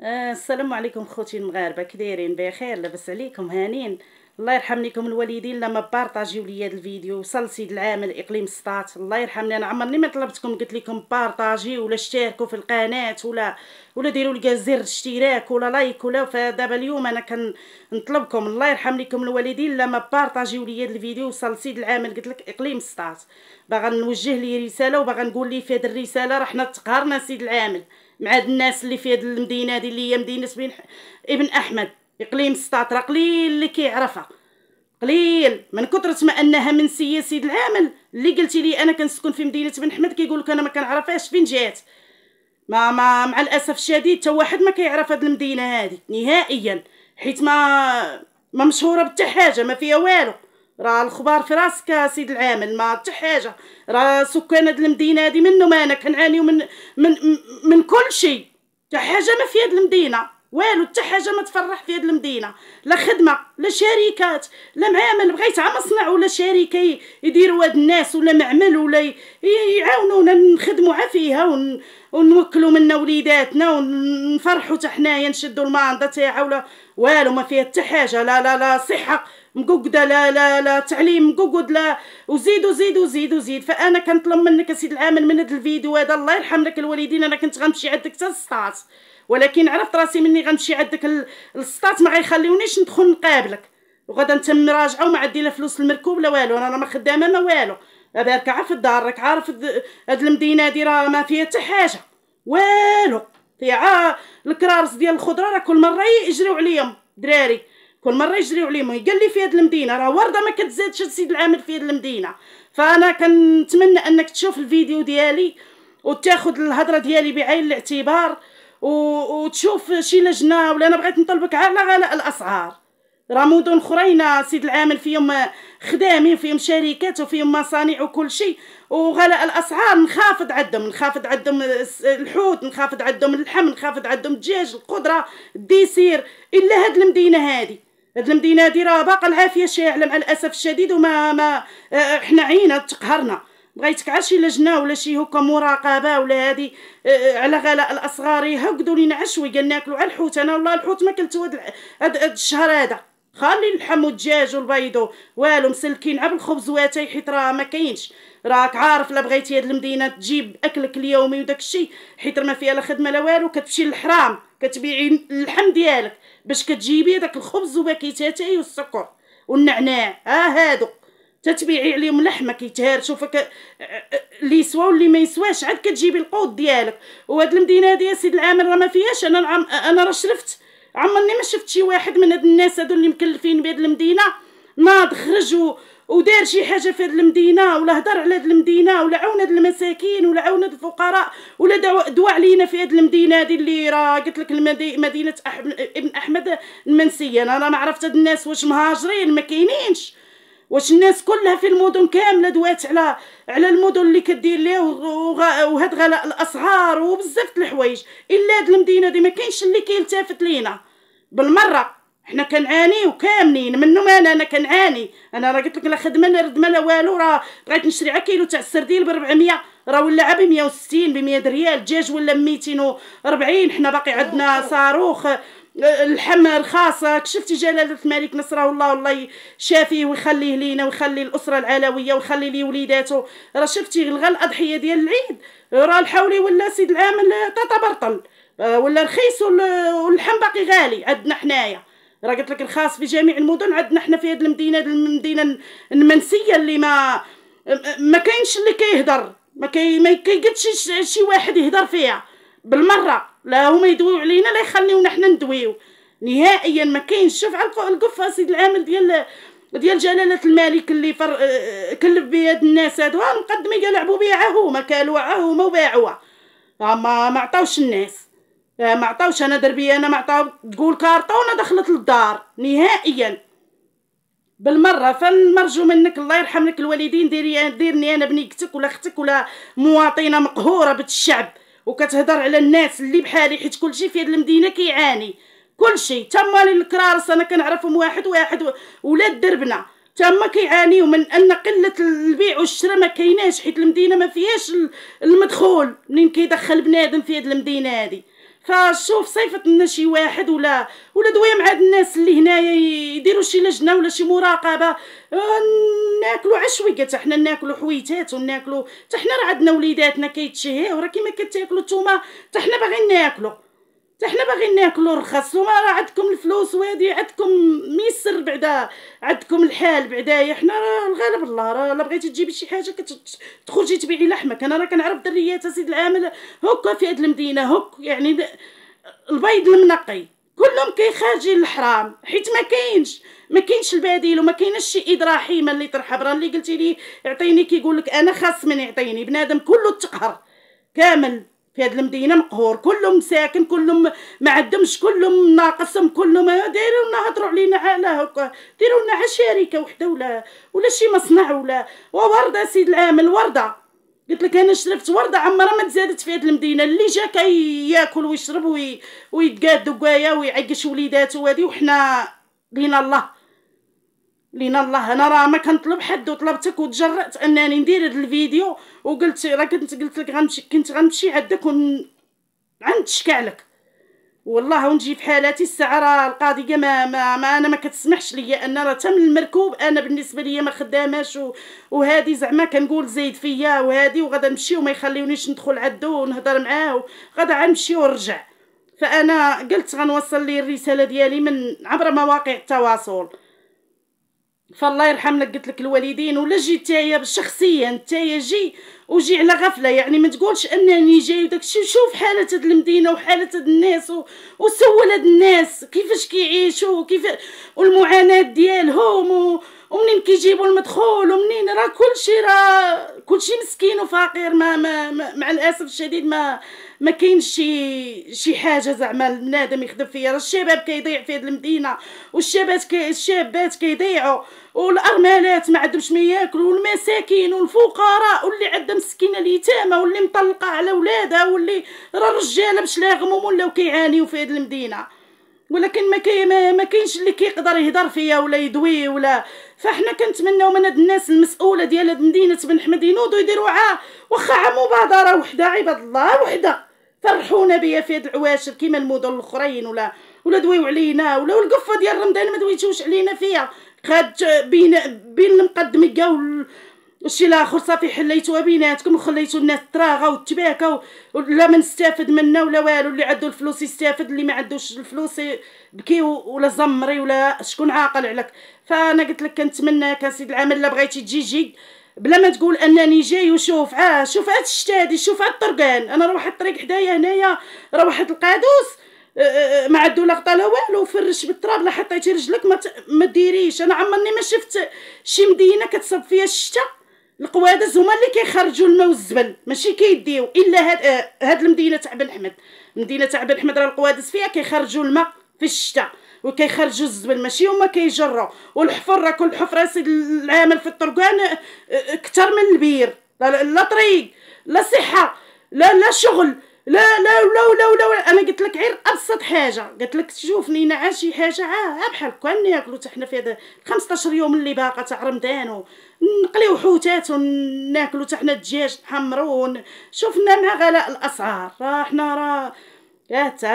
السلام عليكم خوتي المغاربه، كي دايرين؟ بخير؟ لاباس عليكم؟ هانين؟ الله يرحم لكم الوالدين لما بارطاجيو لي هذا الفيديو. وصل سيد العامل اقليم سطات، الله يرحمني. انا عمرني ما طلبتكم قلت لكم بارطاجي ولا اشتركوا في القناه ولا ديروا لي زر اشتراك ولا لايك ولا. فدابا اليوم انا كنطلبكم الله يرحم لكم الوالدين لما بارطاجيو لي هذا الفيديو. وصل سيد العامل قلت لك اقليم سطات، باغا نوجه لي رساله وباغا نقول لي في هذه الرساله راه حنا تقهرنا سيد العامل مع هاد الناس اللي في هاد المدينه هادي اللي هي مدينه ابن احمد اقليم سطات. راه قليل اللي كيعرفها، قليل من كثرة ما انها منسيه. سيد العامل اللي قلتي لي انا كنسكن في مدينه بن احمد كيقول لك انا ما كنعرفهاش فين جات. ما مع الاسف الشديد حتى واحد ما كيعرف هاد المدينه هادي نهائيا، حيت ما مشهوره بتا حاجه، ما فيها والو. راه الخبار في راسك سيد العامل، ما حتى حاجه. راه سكان هاد المدينه هادي منو ما انا كنعانيو من من كل شيء. حتى حاجه ما في هاد المدينه والو، حتى حاجه ما تفرح في هاد المدينه. لا خدمه لا شركات لا معامل، بغيت عا مصنع ولا شركه يديروا هاد الناس ولا معمل ولا يعاونونا نخدموا فيها ونوكلوا منا وليداتنا ونفرحوا حتى حنايا نشدوا الماندا تاعها ولا والو. ما فيها حتى حاجه، لا صحه مقوقده، لا تعليم مقوقد، لا وزيد. فانا كنطلب منك سيد العامل من هذا الفيديو هذا الله يرحم لك الوالدين. انا كنت غنمشي عندك حتى للسطات، ولكن عرفت راسي مني غنمشي عندك للسطات ما غيخليونيش ندخل نقابلك، وغدا نتم راجعه وما عندي لا فلوس المركوب لا والو. انا ما خدامه ما والو. بارك عارف الدار، راك عارف هاد المدينه هادي راه ما فيها حتى حاجه والو. فيها الكرارس ديال الخضره، راه كل مره يجريو عليهم دراري، كل مره يجريو عليهم. قال لي في هاد المدينه راه ورده ما كتزادش السيد العامل في هاد المدينه. فانا كنتمنى انك تشوف الفيديو ديالي وتاخذ الهضره ديالي بعين الاعتبار وتشوف شي لجنه. ولا انا بغيت نطلبك على غلاء الاسعار. راه مدن اخرين سيد العامل فيهم خدامين، فيهم شركات وفيهم مصانع وكل شيء، وغلاء الاسعار نخافض عندهم الحوت، نخافض عندهم اللحم، نخافض عندهم الدجاج، الخضره، الديسير. الا هاد المدينه هادي راه باقا العافيه شاعله مع الاسف الشديد. وما ما احنا عينا تقهرنا. بغيتك على شي لجنه ولا شي هكا مراقبه ولا هادي على غلاء الاسعار يهقدوا لينا عشوي. قال ناكلوا على الحوت. انا والله الحوت ما كلتو هاد الشهر هذا. خلي اللحم والدجاج والبيض والو مسلكين عب الخبز واتاي، حيت راه ما كاينش. راك عارف لا بغيتي هاد المدينه تجيب اكلك اليومي وداك الشيء، حيت ما فيها لا خدمه لا والو، كتمشي للحرام كتبيعي اللحم ديالك باش كتجيبي داك الخبز وباكيتاتاي والسكر والنعناع. هادو تتبيعي عليهم لحمه كيتهارشوا فك اللي يسوى واللي ما يسواش، عاد كتجيبي القوت ديالك. وهاد المدينه هادي يا سيد العامل راه ما فيهاش. انا راه شرفت، عمرني ما شفت شي واحد من هاد الناس هادو اللي مكلفين بهاد المدينه ناض خرج ودار شي حاجه في هاد المدينه، ولا هضر على هاد المدينه، ولا عاون هاد المساكين، ولا عاون هاد الفقراء، ولا دوا علينا في هاد المدينه هادي اللي راه قلت لك مدينه ابن احمد المنسيه. انا ما عرفت هاد الناس واش مهاجرين ما كاينينش، واش الناس كلها في المدن كامله دوات على المدن اللي كدير ليه وهاد غلاء الاسعار وبزاف د الحوايج. الا هاد المدينه دي ما كاينش اللي كيلتفت لينا بالمره. حنا كنعانيو كاملين منو ما انا كنعاني. انا راه قلت لك لا خدمه لا ردمه لا والو. راه بغيت نشري على كيلو تاع السردين ب 400، راه ولا ب 160 ب 100 ريال. الدجاج ولا 240. حنا باقي عندنا صاروخ اللحم رخاص. شفتي جلاله الملك نصره الله، والله شافيه ويخليه لينا ويخلي الاسره العلويه ويخلي لي وليداته. راه شفتي الغى الاضحيه ديال العيد، راه الحولي ولا سيد العامل طاطا برطل، ولا رخيص واللحم باقي غالي عندنا حنايا. راه قلت لك الخاص في جميع المدن. عندنا حنا في هذه المدينه المنسيه اللي ما كاينش اللي كيهضر، ما كيقدش شي واحد يهضر فيها بالمره. لا هما يدويو علينا لا يخليونا حنا ندويو نهائيا. ما كاينش. شوف على القفه سيد العامل ديال جلاله الملك اللي كلف بهاد الناس هادو مقدمي يلعبوا بيها هما، كالوها هما وباعوها. ما عطاوش الناس، ما عطاوش. انا دربيه انا ما عطاو تقول كارطونه دخلت للدار نهائيا بالمره. فنرجو منك الله يرحم لك الوالدين ديرني انا بنيتك ولا اختك ولا مواطنه مقهوره بالشعب وكتهضر على الناس اللي بحالي، حيت كلشي في هذه المدينه كيعاني كلشي. تما الكرارس انا كنعرفهم واحد ولاد دربنا تما كيعانيو من ان قله البيع والشراء ما كايناش، حيت المدينه ما فيهاش المدخول منين كيدخل بنادم في هذه المدينه هذه. فشوف صيفط لنا شي واحد ولا دويه مع هاد الناس اللي هنايا يديروا شي لجنه ولا شي مراقبه. ناكلوا عشويه حتى حنا ناكلوا حويتات وناكلوا حتى حنا راه عندنا وليداتنا كيتشهيو، راه كيما كتاكلوا نتوما حتى حنا باغيين ناكلوا، حتى حنا باغيين ناكلوا رخص. وما راه عندكم الفلوس وهادي عندكم ميسر بعدا، عندكم الحال بعدايا. حنا راه الغالب الله، راه لا بغيتي تجيبي شي حاجه تخرجي تبيعي لحمك. انا راه كنعرف دريات اسيد العامل هكا في هاد المدينه هك، يعني البيض المنقي كلهم كيخارجين الحرام، حيت ما كاينش البديل وما كاينش شي ايد رحيمه اللي ترحب. راه اللي قلتي لي يعطيني كيقول لك انا خاص من يعطيني. بنادم كله تقهر كامل في هاد المدينه، مقهور، كلهم مساكن، كلهم ما عندهمش، كلهم ناقصهم، كلهم دايروا لنا هضروا علينا على هكا، ديروا لنا على شركه وحده ولا شي مصنع ولا ورده. سيد العامل ورده، قلت لك انا شربت ورده عمرها ما تزادت في هاد المدينه. اللي جا كياكل ويشرب ويتقاد قوايا ويعيش وليداتو وهادي، وحنا لينا الله. انا راه ما كنطلب حد، وطلبتك وتجرأت انني ندير هذا الفيديو، وقلت راه قلت لك كنت غنمشي عندك غنتشكع لك والله ونجي في حالاتي. الساعه راه القضيه ما انا ما كتسمحش ليا ان راه تم المركوب. انا بالنسبه ليا ما خداماش وهادي زعما كنقول زايد فيا وهادي، وغادا نمشي وما يخليونيش ندخل عندو ونهضر معاه، وغادا غنمشي ونرجع. فانا قلت غنوصل لي الرساله ديالي من عبر مواقع التواصل. فالله يرحم لك، قلت لك الوالدين. ولا جي نتايا شخصيا، نتايا جي على غفله، يعني ما تقولش انني جاي وداكشي. شوف حاله هاد المدينه وحاله هاد الناس وسول هاد الناس كيفاش كيعيشوا والمعاناه ديالهم ومنين كيجيبوا المدخول ومنين راه كلشي مسكين وفقير. مع الاسف الشديد ما كاينش شي حاجه زعما البنادم يخدم فيها. راه الشباب كيضيع في هاد المدينه، الشابات كيضيعوا، والارملات ما عندهمش ما ياكلوا، والمساكين والفقراء واللي عندها مسكينه اليتامى واللي مطلقه على ولادها واللي راه الرجاله باش لاغمهم ولاو كيعانيو في هاد المدينه. ولكن ما كاينش اللي كيقدر يهضر فيها ولا يدوي ولا. فاحنا كنتمناو من هاد الناس المسؤوله ديال هاد مدينه بن حمد ينوضوا يديروا واخا مبادره وحده، عباد الله وحده، فرحونا بيا في هاد العواشر كيما المدن الاخرين، ولا دويو علينا، ولا القفه ديال رمضان ما دويتوش علينا فيها. خد بين المقدميه والشي الاخر صافي حليتوها بيناتكم وخليتوا الناس تراغى وتباكى، ولا ما نستافد منا ولا والو. اللي عنده الفلوس يستافد، اللي ما عندوش الفلوس بكي ولا زمري ولا شكون عاقل عليك. فانا قلت لك كنتمنى سيد العامل لا بغيتي تجي بلا ما تقول انني جاي. وشوف شوف هاد الشتا هادي، شوف هاد الطرقان، انا راه واحد الطريق حدايا هنايا، راه واحد القادوس ما عندو لا غطا لا والو، فرش بالتراب، لا حطيتي رجلك ما ديريش. انا عمرني ما شفت شي مدينه كتصب فيها الشتا القوادس هما اللي كيخرجوا الماء والزبل، ماشي كيديو الا هاد المدينه تاع بن حمد. مدينه تاع بن حمد راه القوادس فيها كيخرجوا الماء في الشتاء وكيخرجوا الزبل، ماشي هما كيجروا. والحفر راه كل حفره سيد العامل في الطرقان كتر من البير. لا طريق، لا صحه، لا شغل، لا. انا قلت لك غير ابسط حاجه، قلت لك تشوفني انا شي حاجه بحال كون ناكلوا حتى حنا في هذا 15 يوم اللي باقا تاع رمضان، ونقليو حوتات وناكلوا حتى حنا الدجاج نحمروا. شوفنا مع غلاء الاسعار راه حنا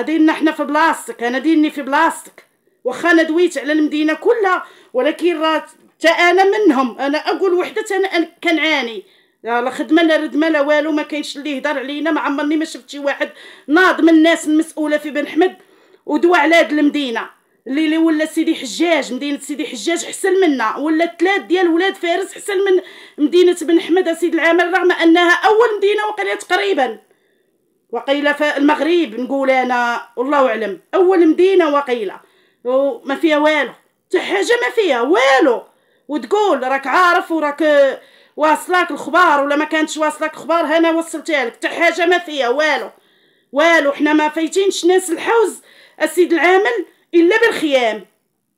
ديرنا حنا في بلاصتك، انا ديرني في بلاصتك. واخا انا دويت على المدينه كلها، ولكن راه حتى انا منهم. انا اقول وحده انا كنعاني، لا خدمه لا ردمه لا والو، ما كاينش اللي يهضر علينا. ما عمرني ما شفت شي واحد ناض من الناس المسؤوله في بن حمد ودوا على هاد المدينه اللي ولا سيدي حجاج. مدينه سيدي حجاج حسن منا، ولا 3 ديال ولاد فارس حسن من مدينه بن حمد سيد العامل، رغم انها اول مدينه وقيله تقريبا، وقيله في المغرب نقول انا والله اعلم، اول مدينه وقيله وما فيها والو، حتى حاجه ما فيها والو. وتقول راك عارف وراك واصلاك الخبار، ولا ما كانتش واصلاك الخبار انا وصلتها لك، حتى حاجه ما فيها والو. حنا ما فايتينش ناس الحوز السيد العامل الا بالخيام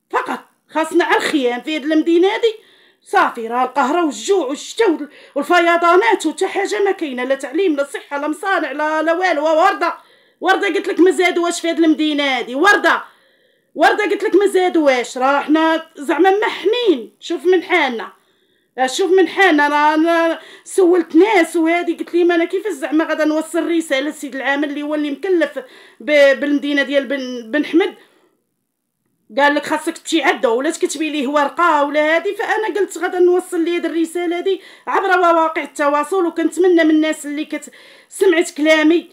فقط. خاصنا على الخيام في هذه المدينه هذه صافي. راه القهره والجوع والشتا والفيضانات وحتى حاجه ما كاينه، لا تعليم لا صحه لا مصانع لا والو. ورده قلت لك ما زادوهاش في هذه المدينه هذه. ورده قلت لك ما زادوهاش. راه حنا زعما محنين، شوف من حالنا شوف من حان انا سولت ناس وهادي قلت لي ما انا كيفاش زعما غادا نوصل رساله للسيد العامل اللي هو اللي مكلف بالمدينه ديال بن حمد. قال لك خاصك تمشي عنده ولا تكتبي ليه ورقه ولا هادي. فانا قلت غادا نوصل ليه هاد الرساله هادي عبر مواقع التواصل، وكنتمنى من الناس اللي سمعت كلامي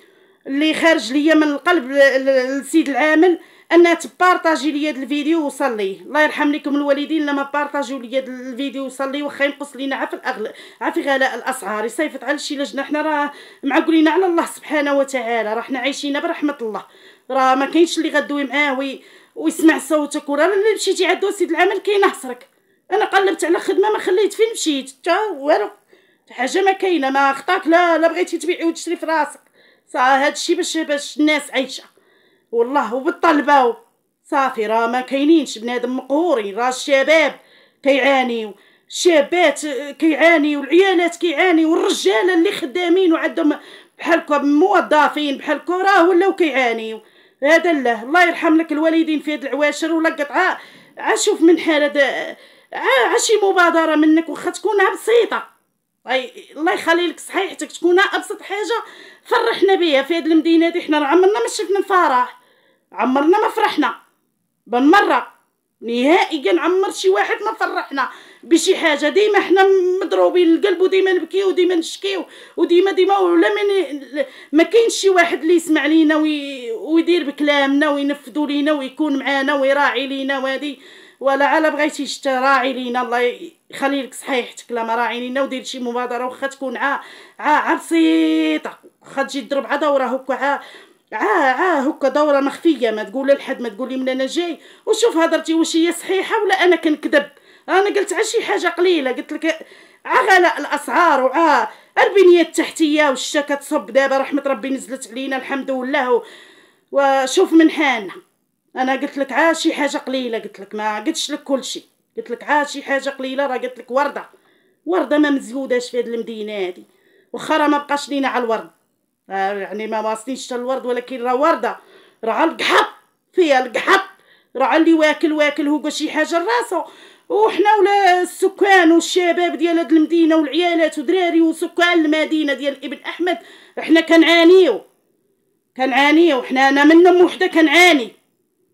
اللي خارج ليا من القلب للسيد العامل انها تبارطاجي لي هذا الفيديو ووصل ليه. الله يرحم لكم الوالدين لما بارطاجيو لي هذا الفيديو وصل ليه، واخا ينقص لينا عا في غلاء الاسعار يصيفط على شي لجنه. حنا راه معقولين على الله سبحانه وتعالى، راه حنا عايشين برحمه الله، راه ما كاينش اللي غدوي معاه ويسمع صوتك. وراه اللي مشيتي عندو سيد العمل كينحصرك. انا قلبت على خدمه ما خليت فين مشيت حتى والو، حاجه ما كاينه، ما خطاك لا بغيتي تبيعي وتشري في راسك. صافي هادشي باش الناس عايشه والله وبالطلبه صافي. راه ما كاينينش بنادم مقهورين، راه الشباب كيعانيو، الشابات كيعانيو، والعيالات كيعانيو، والرجاله اللي خدامين وعندهم بحالكم موظفين بحالكم راه ولاو كيعانيو. هذا الله يرحم لك الوالدين في هاد العواشر. ولا قطعه شوف من حال هذا شي مبادره منك واخا تكونها بسيطه، الله يخلي لك صحيحتك، تكونها ابسط حاجه فرحنا بها في هاد المدينه دي. حنا عمرنا ما شفنا الفرح، عمرنا ما فرحنا بالمره نهائيا، عمر شي واحد ما فرحنا بشي حاجه. ديما حنا مضروبين القلب وديما نبكيو وديما نشكيو وديما ولا ما كاينش شي واحد اللي يسمع لينا ويدير بكلامنا وينفذوا لينا ويكون معانا ويراعي لينا. وهذه ولا على بغيتيش تراعي لينا الله يخلي لك صحيحتك، لا ما راعي لينا ودير شي مبادره واخا تكون بسيطه، واخا تجي تضرب دوره هكا هكا دوره مخفيه، ما تقول لحد، ما تقولي من انا جاي وشوف هضرتي واش هي صحيحه ولا انا كنكذب. انا قلت على شي حاجه قليله، قلت لك غلاء الاسعار البنيه التحتيه والشتا كتصب دابا رحمه ربي نزلت علينا الحمد لله وشوف من حالنا. انا قلت لك شي حاجه قليله، قلت لك ما قلتش لك كل شيء، قلت لك شي حاجه قليله. راه قلت لك ورده ما مزيوداش في هذه المدينه هذه، واخا راه ما بقاش لينا على الورد، يعني ما واصلينش حتى الورد، ولكن راه ورده، راه القحط فيها القحط، راه اللي واكل هو شي حاجه لراسو. وحنا ولا السكان والشباب ديال هاد المدينه والعيالات ودراري وسكان المدينه ديال ابن احمد حنا كنعانيو حنا. انا من ام وحده كنعاني،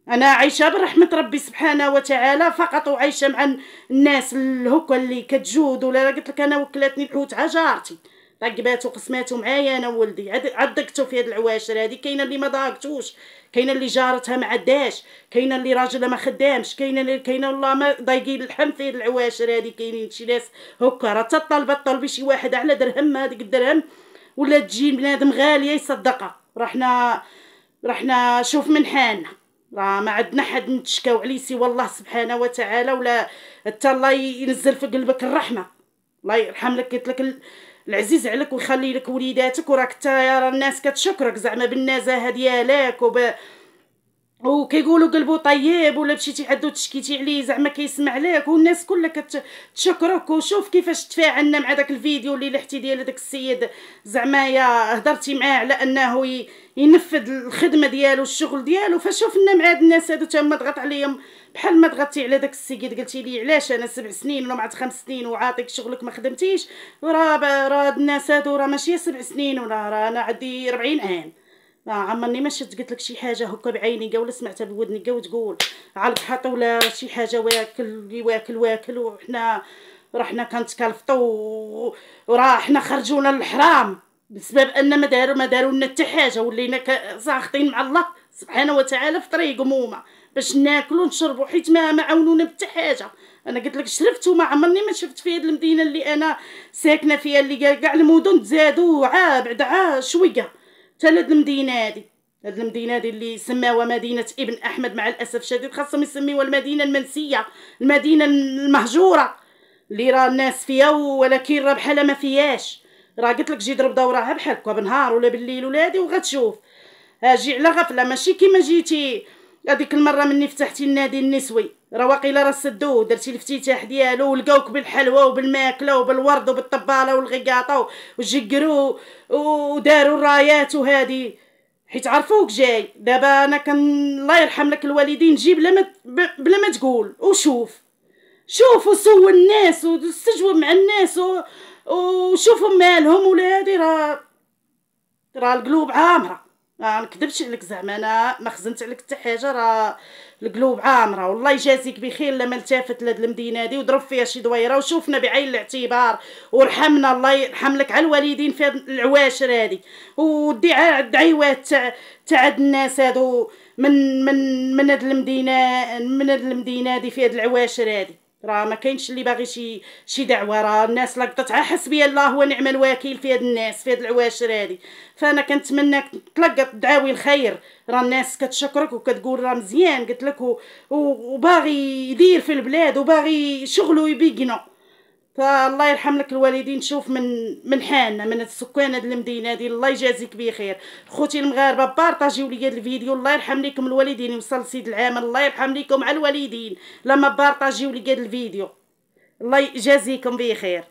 انا عايشه برحمه ربي سبحانه وتعالى فقط، وعايشه مع الناس الهكا اللي كتجود. ولا قلت لك انا وكلاتني الحوت عجارتي طقباتو قسماتو معايا انا وولدي، عدقتو في هاد العواشر هادي. كاينه اللي ما ضاقتوش، كاينه اللي جارتها ما عداش، كاينه اللي راجلها ما خدامش، كاينه والله ما ضايقين اللحم في هاد العواشر هادي. كاينين شي ناس هكا راه حتى طلبي شي واحد على درهم، هذيك الدرهم ولا تجي بنادم غاليه يصدقها. رحنا شوف من حالنا، راه ما عندنا حد نتشكاو عليه سوى الله سبحانه وتعالى، ولا حتى الله ينزل في قلبك الرحمه. الله يرحم لك، قلت لك العزيز عليك ويخلي لك وليداتك، وراك حتى الناس كتشكرك زعما بالنزاهه ديالك وكيقولوا قلبو طيب. ولا مشيتي عندو تشكيتي عليه زعما كيسمع لك، والناس كلها كتشكرك. وشوف كيفاش تفاعلنا مع داك الفيديو اللي لحتي ديال داك السيد، زعما يا هضرتي معاه على انه ينفذ الخدمه ديالو الشغل ديالو. فشوفنا مع هاد الناس هادو تما ضغط عليهم بحال ما ضغطتي على داك السيد. قلتي لي علاش انا 7 سنين ولا مع 5 سنين وعاطيك شغلك ما خدمتيش؟ راه الناس هادو راه ماشي 7 سنين، راه انا عندي 40 عام، عمرني ما شفت قلت لك شي حاجه هكا بعيني ولا سمعتها بودني وتقول على القحط ولا شي حاجه واكل. وحنا رحنا كنتكلفطوا وراه حنا خرجونا للحرام بسبب ان ما داروا لنا حتى حاجه، ولينا ساخطين مع الله سبحانه وتعالى في طريقهم هما باش ناكلوا ونشربوا، حيت ما عاونونا بحتى حاجه. انا قلت لك شرفت وما عمرني ما شفت في هذه المدينه اللي انا ساكنه فيها، اللي كاع المدن تزادوا بعد شويه حتى لهاد المدينه هادي اللي سماوها مدينه ابن احمد. مع الاسف الشديد خاصهم يسميوها المدينه المنسيه، المدينه المهجوره اللي راه الناس فيها ولكن راه بحال ما فياش. راه قلت لك جي ضرب دورها بحال هكا بنهار ولا بالليل ولا هادي وغتشوف. جي على غفله، ماشي كيما جيتي هذيك المره مني فتحتي النادي النسوي، راه واقيلا راه سدوه درتي الافتتاح ديالو ولقاوك بالحلوى وبالماكله وبالورد وبالطباله والغيقاطه وجقروا وداروا الرايات وهادي، حيت عرفوك جاي. دابا انا الله يرحم لك الوالدين جي بلا ما تقول وشوف. شوفوا سوا الناس واستجوب مع الناس وشوفوا مالهم ولا هادي راه القلوب عامره. ما نكذبش عليك زعما انا ما خزنت عليك حتى حاجه، راه القلوب عامره. والله يجازيك بخير لما التفت لهاد المدينه هادي وضرب فيها شي دويره وشوفنا بعين الاعتبار ورحمنا. الله يرحم لك على الوالدين في هاد العواشر هادي، ودي الدعيوات تاع هاد الناس هادو من هاد المدينه هادي في هاد العواشر هادي. راه ما كاينش اللي باغي شي دعوه، راه الناس لقطت حسبي الله ونعم الوكيل في هاد الناس في هاد العواشر هادي. فانا كنتمنى تلقى دعاوي الخير، راه الناس كتشكرك وكتقول راه مزيان قلت لك وباغي يدير في البلاد وباغي شغله يبيقنا. فالله يرحم لك الوالدين. شوف من حالنا من السكان هاد المدينه هادي. الله يجازيك بخير. خوتي المغاربه بارطاجيو لي هاد الفيديو. الله يرحم لكم الوالدين يوصل سيد العامل. الله يرحم لكم على الوالدين لما بارطاجيو لي هاد الفيديو. الله يجازيكم بخير.